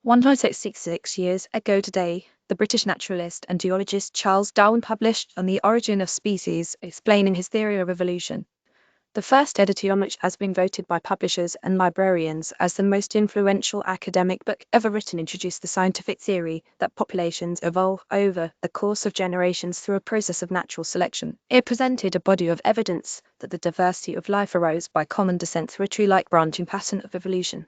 166 years ago today, the British naturalist and geologist Charles Darwin published On the Origin of Species, explaining his theory of evolution. The first edition on which has been voted by publishers and librarians as the most influential academic book ever written introduced the scientific theory that populations evolve over the course of generations through a process of natural selection. It presented a body of evidence that the diversity of life arose by common descent through a tree-like branching pattern of evolution.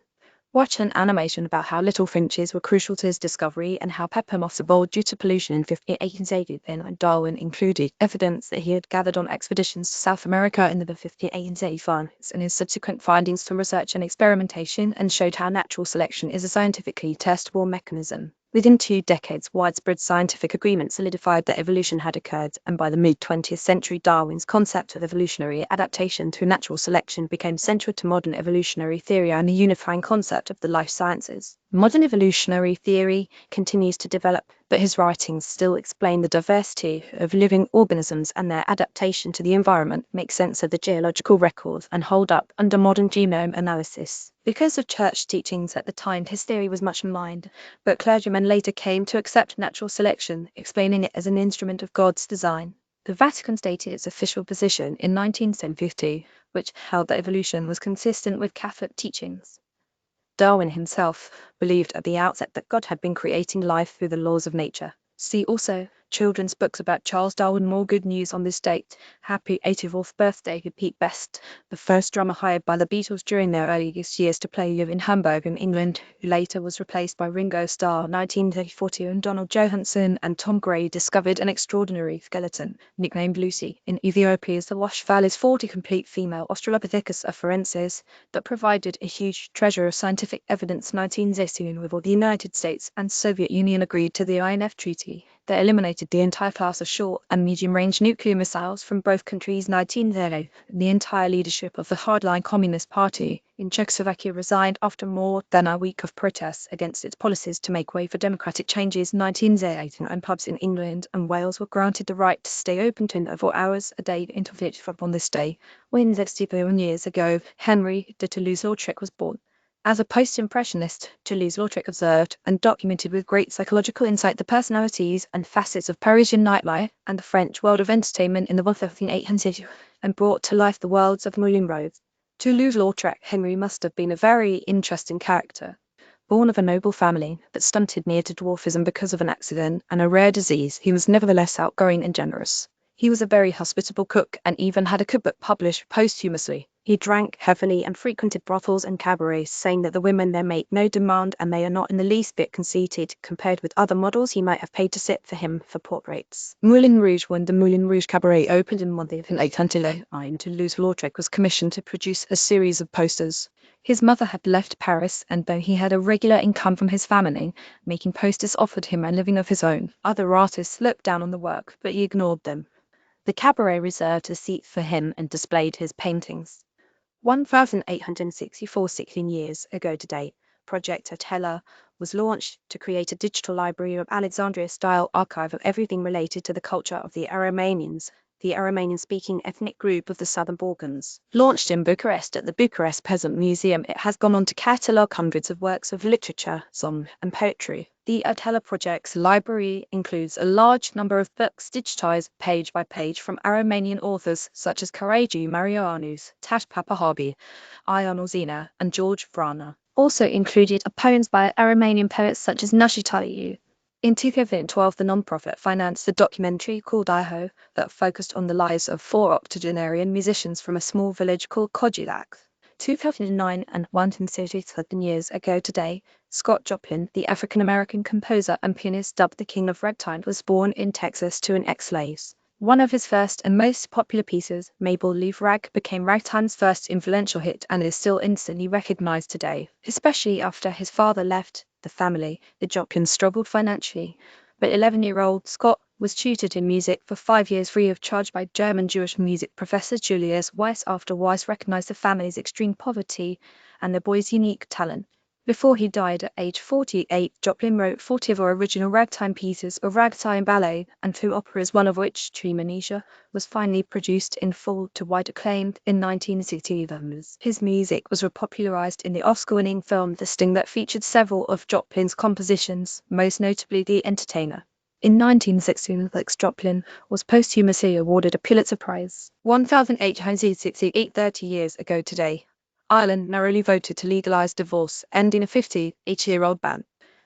Watch an animation about how little finches were crucial to his discovery and how pepper moths evolved due to pollution in 1880. Then Darwin included evidence that he had gathered on expeditions to South America in the 1885 and his subsequent findings from research and experimentation, and showed how natural selection is a scientifically testable mechanism. Within 2 decades, widespread scientific agreement solidified that evolution had occurred, and by the mid-20th century, Darwin's concept of evolutionary adaptation through natural selection became central to modern evolutionary theory and a unifying concept of the life sciences. Modern evolutionary theory continues to develop, but his writings still explain the diversity of living organisms and their adaptation to the environment, make sense of the geological record, and hold up under modern genome analysis. Because of church teachings at the time, his theory was much mined, but clergymen later came to accept natural selection, explaining it as an instrument of God's design. The Vatican stated its official position in 1950, which held that evolution was consistent with Catholic teachings. Darwin himself believed at the outset that God had been creating life through the laws of nature. See also children's books about Charles Darwin. More good news on this date. Happy 84th birthday to Pete Best, the first drummer hired by the Beatles during their earliest years to play in Hamburg in England, who later was replaced by Ringo Starr. 1934, and Donald Johansson and Tom Gray discovered an extraordinary skeleton, nicknamed Lucy, in Ethiopia's the Wash Valley's 40 complete female Australopithecus afarensis, that provided a huge treasure of scientific evidence. 1916, with all the United States and Soviet Union agreed to the INF Treaty that eliminated the entire class of short and medium-range nuclear missiles from both countries. 1930, the entire leadership of the hardline Communist Party in Czechoslovakia resigned after more than a week of protests against its policies to make way for democratic changes. 1908, and pubs in England and Wales were granted the right to stay open 24 hours a day until on this day, when 61 years ago, Henry de Toulouse-Lautrec was born. As a post-impressionist, Toulouse-Lautrec observed and documented with great psychological insight the personalities and facets of Parisian nightlife and the French world of entertainment in the 1800s, and brought to life the worlds of Moulin Rouge. Toulouse-Lautrec Henry must have been a very interesting character. Born of a noble family, but stunted near to dwarfism because of an accident and a rare disease, he was nevertheless outgoing and generous. He was a very hospitable cook and even had a cookbook published posthumously. He drank heavily and frequented brothels and cabarets, saying that the women there make no demand and they are not in the least bit conceited compared with other models he might have paid to sit for him for portraits. Moulin Rouge, when the Moulin Rouge Cabaret opened in 1809, Toulouse-Lautrec was commissioned to produce a series of posters. His mother had left Paris, and though he had a regular income from his family, making posters offered him a living of his own. Other artists looked down on the work, but he ignored them. The cabaret reserved a seat for him and displayed his paintings. 1864, 16 years ago today, Project Atella was launched to create a digital library of Alexandria-style archive of everything related to the culture of the Aromanians, the Aromanian-speaking ethnic group of the Southern Balkans. Launched in Bucharest at the Bucharest Peasant Museum, it has gone on to catalogue hundreds of works of literature, song, and poetry. The Atella Project's library includes a large number of books digitized page by page from Aromanian authors such as Karagi Marianus, Tash Papahabi, Ion Orzina, and George Vrana. Also included are poems by Aromanian poets such as Nashitaliu. In 2012, the non-profit financed a documentary called Iho that focused on the lives of 4 octogenarian musicians from a small village called Kojilak. 2009, and 137 years ago today, Scott Joplin, the African-American composer and pianist dubbed the King of Ragtime, was born in Texas to an ex-slave. One of his first and most popular pieces, Maple Leaf Rag, became Ragtime's first influential hit and is still instantly recognized today, especially after his father left the family. The Joplin struggled financially, but 11-year-old Scott was tutored in music for 5 years free of charge by German Jewish music professor Julius Weiss after Weiss recognized the family's extreme poverty and the boy's unique talent. Before he died at age 48, Joplin wrote 40 of our original ragtime pieces of ragtime ballet and 2 operas, one of which, Treemonisha, was finally produced in full to wide acclaim in 1961. His music was popularized in the Oscar-winning film The Sting that featured several of Joplin's compositions, most notably The Entertainer. In 1966, Joplin was posthumously awarded a Pulitzer Prize. 1,868 30 years ago today, Ireland narrowly voted to legalize divorce, ending a 58-year-old ban.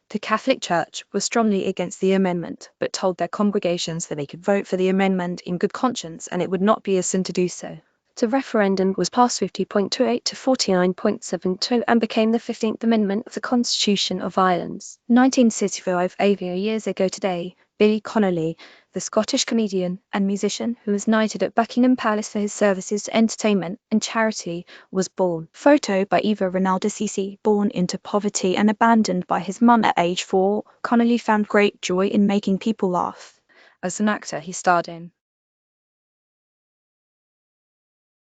The Catholic Church was strongly against the amendment, but told their congregations that they could vote for the amendment in good conscience and it would not be a sin to do so. The referendum was passed 50.28 to 49.72 and became the 15th Amendment of the Constitution of Ireland. 1965, 8 years ago today, Billy Connolly, the Scottish comedian and musician who was knighted at Buckingham Palace for his services to entertainment and charity, was born. Photo by Eva Ronaldo CC. Born into poverty and abandoned by his mum at age 4, Connolly found great joy in making people laugh. As an actor, he starred in